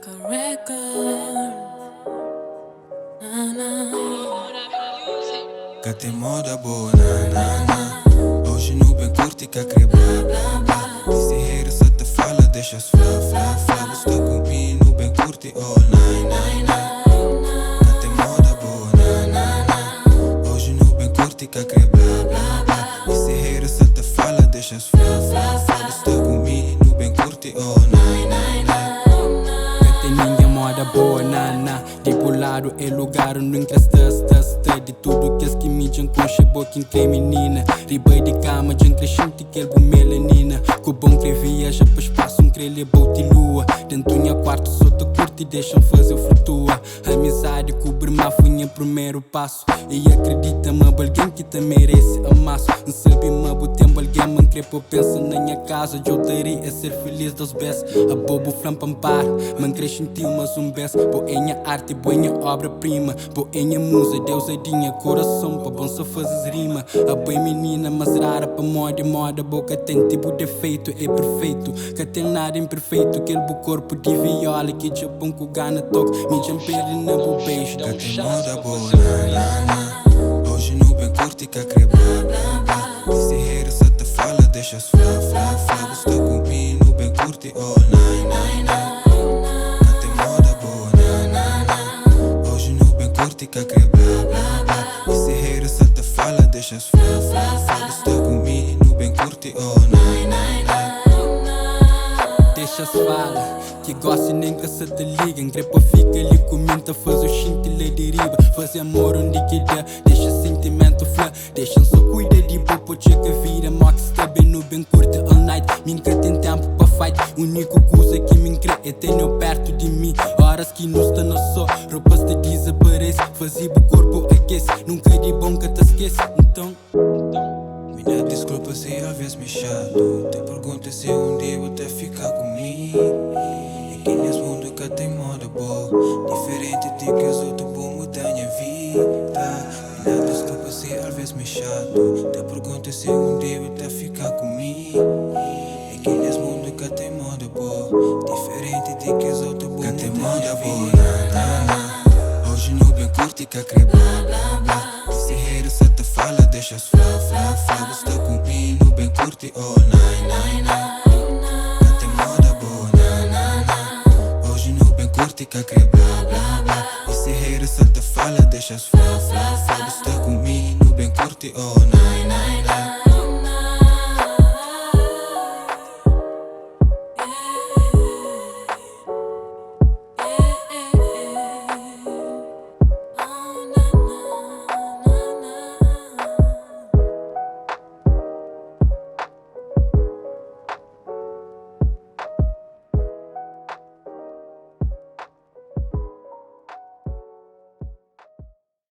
Maca Record. Que tem moda boa, hoje no bem curte que crê blá blá blá. E se rei só te fala, deixa-se flá flá flá. Você comigo no bem curte all night. Que tem moda boa, hoje no bem curte que crê blá blá blá. E se rei só te fala, deixa-se flá flá flá. Você comigo no bem curte all night. Que tem minha moda boa, tipo lado é lugar onde encastas de tudo que as que me dizem com cheboquim que é menina. Ribai de cama, dizem crescente que é melanina. Que bom que viaja para espaço, crele é bote e lua. Dentro do quarto só te curte e deixam fazer flutua. Amizade cobre-me a funha primeiro passo. E acredita-me, alguém que te merece amasso. Não sabe-me, o tempo alguém me crepo, pensa na minha casa. Eu teria a ser feliz dos best. A bobo flampa ampar, me cresce em ti mas um best. Boinha arte, boinha obra-prima. Boinha musa, deusadinha, coração pra bom só fazes rima. A boa menina, mas rara pra moda. Boca tem tipo defeito, é perfeito. Que tem nada imperfeito, aquele bo corpo de viola. Que te bom com gana toque, me champere na bo beijo. Que tem moda boa, hoje no bem curte que crê blá blá blá. E se rei só te fala, deixa-se flá flá flá. Você comigo no bem curte all night. Que tem moda boa, hoje no bem curte que crê blá blá blá. E se rei só te fala, deixa-se flá flá flá. Você comigo no bem curte all night. Deixa-se fala, que gosta nem que se te ligam. Crepa fica ali comenta, faz o xinte lhe deriva. Faz amor onde que dá, deixa sentimento flá. Deixa só cuida de boa, pode que vira mox. Está bem no bem curte all night. Minha tem tempo pra fight. Único coisa que me crê é ter perto de mim. Horas que não está no só, roupas te desaparece. Fazia o corpo aquece, nunca de bom que te esquece. Então minha desculpa se às vezes me chato. Te pergunta se um dia vou até ficar comigo. É que nesse mundo que tem moda boa, diferente de que os outros vão mudar minha vida. Minha desculpa se às vezes me chato. Te pergunta se um dia vou até ficar comigo. É que nesse mundo que tem moda boa, diferente de que os outros vão mudar minha vida. Hoje no bem curte que crê blá blá blá. Se rei só te fala, deixa-se flá flá flá. Você comigo no bem curte all night. Que tem moda boa, hoje no bem curte que crê blá blá blá. E se rei só te fala, deixa-se flá flá flá. Você comigo no bem curte all night.